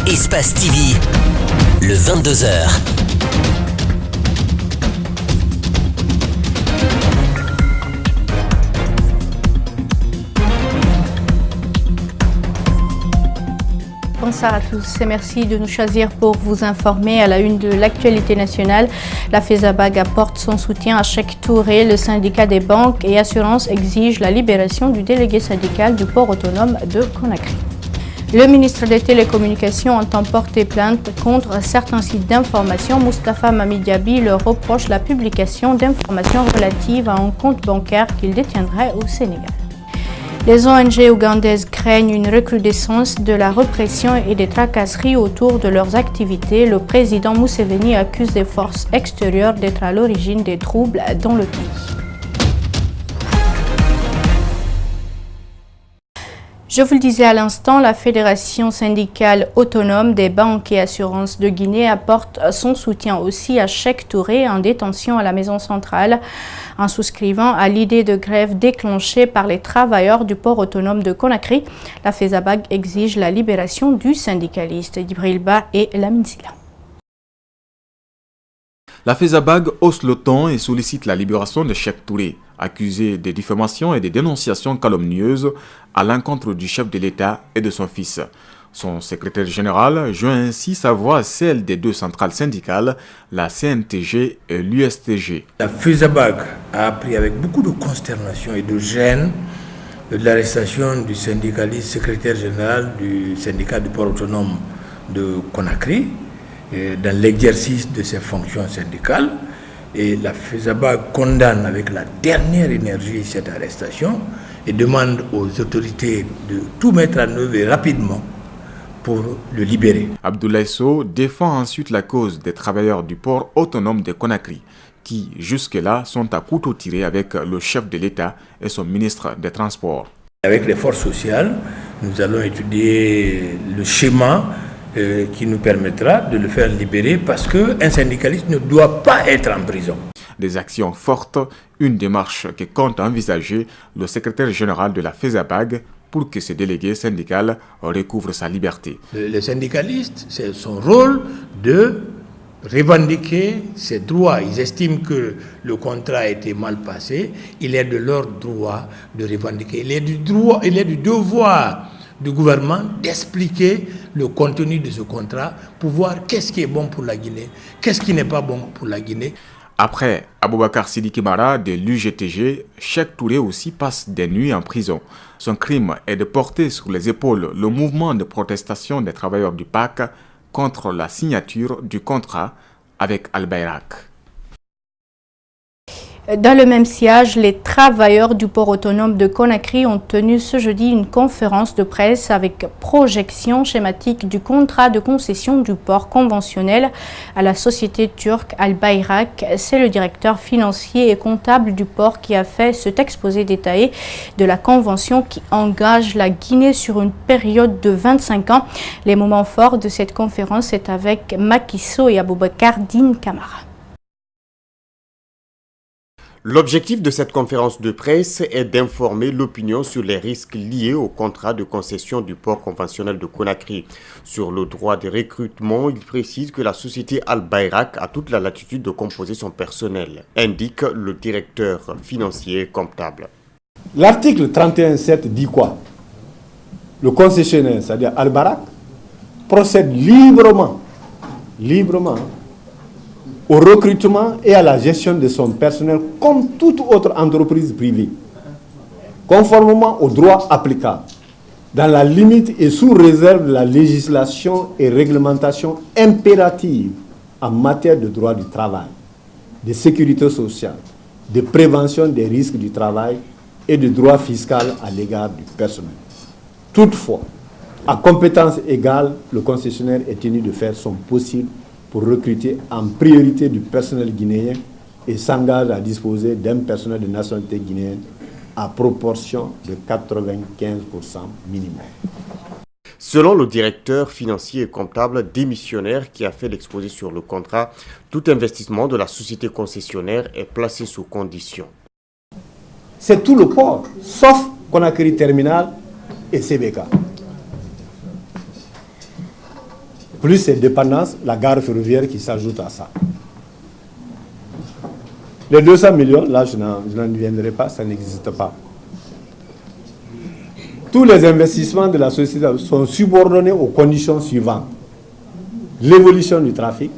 Espace TV, le 22h. Bonsoir à tous et merci de nous choisir pour vous informer. À la une de l'actualité nationale, la FESABAG apporte son soutien à Cheikh Touré. Le syndicat des banques et assurances exige la libération du délégué syndical du port autonome de Conakry. Le ministre des Télécommunications entend porter plainte contre certains sites d'information. Moustapha Mamidiaby leur reproche la publication d'informations relatives à un compte bancaire qu'il détiendrait au Sénégal. Les ONG ougandaises craignent une recrudescence de la répression et des tracasseries autour de leurs activités. Le président Museveni accuse les forces extérieures d'être à l'origine des troubles dans le pays. Je vous le disais à l'instant, la Fédération syndicale autonome des banques et assurances de Guinée apporte son soutien aussi à Cheikh Touré en détention à la maison centrale. En souscrivant à l'idée de grève déclenchée par les travailleurs du port autonome de Conakry, la FESABAG exige la libération du syndicaliste Djibril Ba et Lamine Silla. La FESABAG hausse le ton et sollicite la libération de Cheikh Touré, accusé de diffamation et de dénonciations calomnieuses à l'encontre du chef de l'État et de son fils. Son secrétaire général joint ainsi sa voix à celle des deux centrales syndicales, la CNTG et l'USTG. La FESABAG a appris avec beaucoup de consternation et de gêne de l'arrestation du syndicaliste secrétaire général du syndicat du port autonome de Conakry dans l'exercice de ses fonctions syndicales. Et la FESABAG condamne avec la dernière énergie cette arrestation et demande aux autorités de tout mettre en œuvre rapidement pour le libérer. Abdoulaye Sow défend ensuite la cause des travailleurs du port autonome de Conakry, qui jusque-là sont à couteau tiré avec le chef de l'État et son ministre des Transports. Avec les forces sociales, nous allons étudier le schéma qui nous permettra de le faire libérer parce qu'un syndicaliste ne doit pas être en prison. Des actions fortes, une démarche que compte envisager le secrétaire général de la FESABAG pour que ce délégué syndical recouvre sa liberté. Le syndicaliste, c'est son rôle de revendiquer ses droits. Ils estiment que le contrat a été mal passé. Il est de leur droit de revendiquer. Il est du devoir du gouvernement d'expliquer le contenu de ce contrat pour voir qu'est-ce qui est bon pour la Guinée, qu'est-ce qui n'est pas bon pour la Guinée. Après Aboubakar Sidiki Mara de l'UGTG, Cheikh Touré aussi passe des nuits en prison. Son crime est de porter sur les épaules le mouvement de protestation des travailleurs du PAC contre la signature du contrat avec Al-Bayrak. Dans le même sillage, les travailleurs du port autonome de Conakry ont tenu ce jeudi une conférence de presse avec projection schématique du contrat de concession du port conventionnel à la société turque Al-Bayrak. C'est le directeur financier et comptable du port qui a fait cet exposé détaillé de la convention qui engage la Guinée sur une période de 25 ans. Les moments forts de cette conférence est avec Macky Sall et Aboubakar Din Camara. L'objectif de cette conférence de presse est d'informer l'opinion sur les risques liés au contrat de concession du port conventionnel de Conakry. Sur le droit de recrutement, il précise que la société Al-Bayrak a toute la latitude de composer son personnel, indique le directeur financier et comptable. L'article 31.7 dit quoi? Le concessionnaire, c'est-à-dire Al-Bayrak, procède librement au recrutement et à la gestion de son personnel comme toute autre entreprise privée, conformément aux droits applicables, dans la limite et sous réserve de la législation et réglementation impérative en matière de droit du travail, de sécurité sociale, de prévention des risques du travail et de droit fiscal à l'égard du personnel. Toutefois, à compétence égale, le concessionnaire est tenu de faire son possible pour recruter en priorité du personnel guinéen et s'engage à disposer d'un personnel de nationalité guinéenne à proportion de 95% minimum. Selon le directeur financier et comptable démissionnaire qui a fait l'exposé sur le contrat, tout investissement de la société concessionnaire est placé sous condition. C'est tout le port, sauf Conakry Terminal et CBK. plus ses dépendances, la gare ferroviaire qui s'ajoute à ça. Les 200 millions, là je n'en viendrai pas, ça n'existe pas. Tous les investissements de la société sont subordonnés aux conditions suivantes. L'évolution du trafic,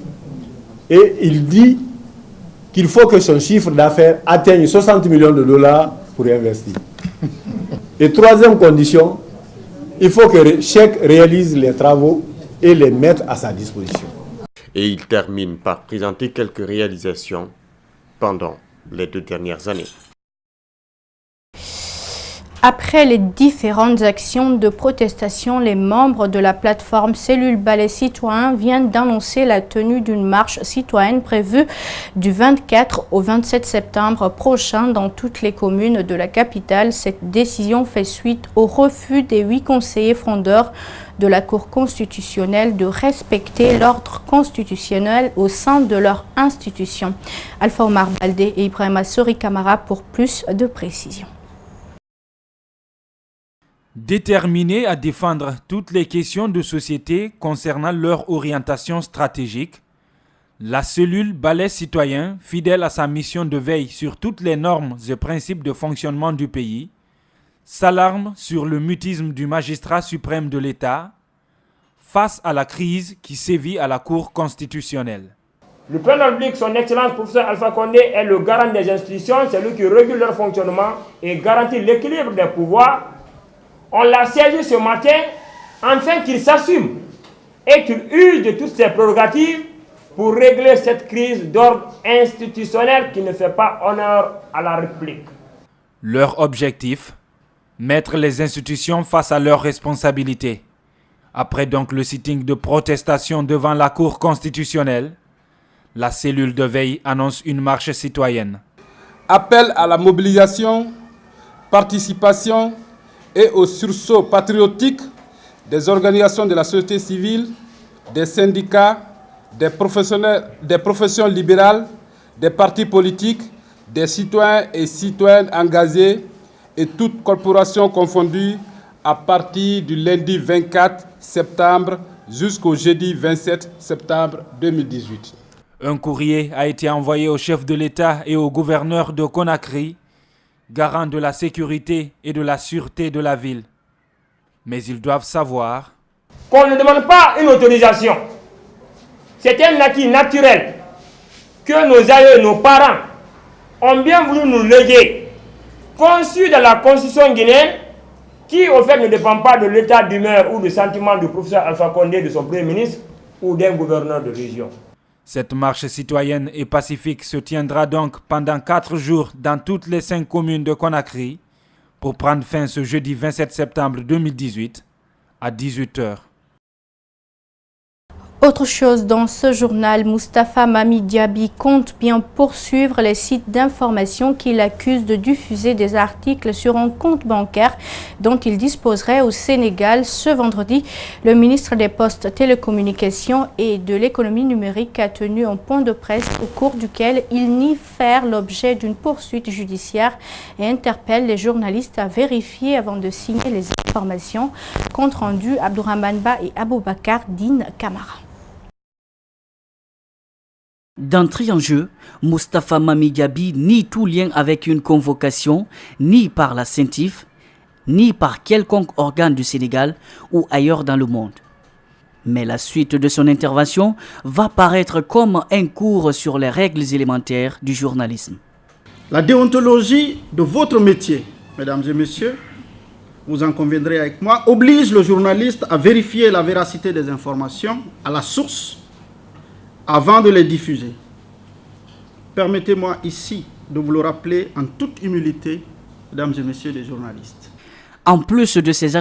et il dit qu'il faut que son chiffre d'affaires atteigne 60 millions de dollars pour investir. Et troisième condition, il faut que Cheikh réalise les travaux et les mette à sa disposition. Et il termine par présenter quelques réalisations pendant les 2 dernières années. Après les différentes actions de protestation, les membres de la plateforme Cellule Balai Citoyen viennent d'annoncer la tenue d'une marche citoyenne prévue du 24 au 27 septembre prochain dans toutes les communes de la capitale. Cette décision fait suite au refus des 8 conseillers frondeurs de la Cour constitutionnelle de respecter l'ordre constitutionnel au sein de leur institution. Alpha Omar Baldé et Ibrahima Sori Kamara pour plus de précisions. Déterminés à défendre toutes les questions de société concernant leur orientation stratégique, la cellule Balai Citoyen, fidèle à sa mission de veille sur toutes les normes et principes de fonctionnement du pays, s'alarme sur le mutisme du magistrat suprême de l'État face à la crise qui sévit à la Cour constitutionnelle. Le président de la République, son Excellence professeur Alpha Condé, est le garant des institutions, c'est lui qui régule leur fonctionnement et garantit l'équilibre des pouvoirs. On l'a saisi ce matin, afin qu'il s'assume et qu'il use de toutes ses prérogatives pour régler cette crise d'ordre institutionnel qui ne fait pas honneur à la République. Leur objectif, mettre les institutions face à leurs responsabilités. Après donc le sitting de protestation devant la Cour constitutionnelle, la cellule de veille annonce une marche citoyenne. Appel à la mobilisation, participation et au sursaut patriotique des organisations de la société civile, des syndicats, des professions libérales, des partis politiques, des citoyens et citoyennes engagés et toutes corporations confondues à partir du lundi 24 septembre jusqu'au jeudi 27 septembre 2018. Un courrier a été envoyé au chef de l'État et au gouverneur de Conakry, garant de la sécurité et de la sûreté de la ville. Mais ils doivent savoir qu'on ne demande pas une autorisation. C'est un acquis naturel que nos aïeux, nos parents ont bien voulu nous léguer, conçu dans la constitution guinéenne, qui au fait ne dépend pas de l'état d'humeur ou du sentiment du professeur Alpha Condé, de son premier ministre ou d'un gouverneur de région. Cette marche citoyenne et pacifique se tiendra donc pendant 4 jours dans toutes les 5 communes de Conakry pour prendre fin ce jeudi 27 septembre 2018 à 18h. Autre chose dans ce journal, Moustapha Mami Diaby compte bien poursuivre les sites d'information qui l'accusent de diffuser des articles sur un compte bancaire dont il disposerait au Sénégal. Ce vendredi, le ministre des Postes, Télécommunications et de l'économie numérique a tenu un point de presse au cours duquel il nie faire l'objet d'une poursuite judiciaire et interpelle les journalistes à vérifier avant de signer les informations. Compte rendu Abdourahmane Ba et Aboubakar Dine Kamara. D'entrée en jeu, Moustapha Mami Diaby nie tout lien avec une convocation, ni par la CENTIF, ni par quelconque organe du Sénégal ou ailleurs dans le monde. Mais la suite de son intervention va paraître comme un cours sur les règles élémentaires du journalisme. La déontologie de votre métier, mesdames et messieurs, vous en conviendrez avec moi, oblige le journaliste à vérifier la véracité des informations à la source avant de les diffuser. Permettez-moi ici de vous le rappeler en toute humilité, mesdames et messieurs les journalistes. En plus de ces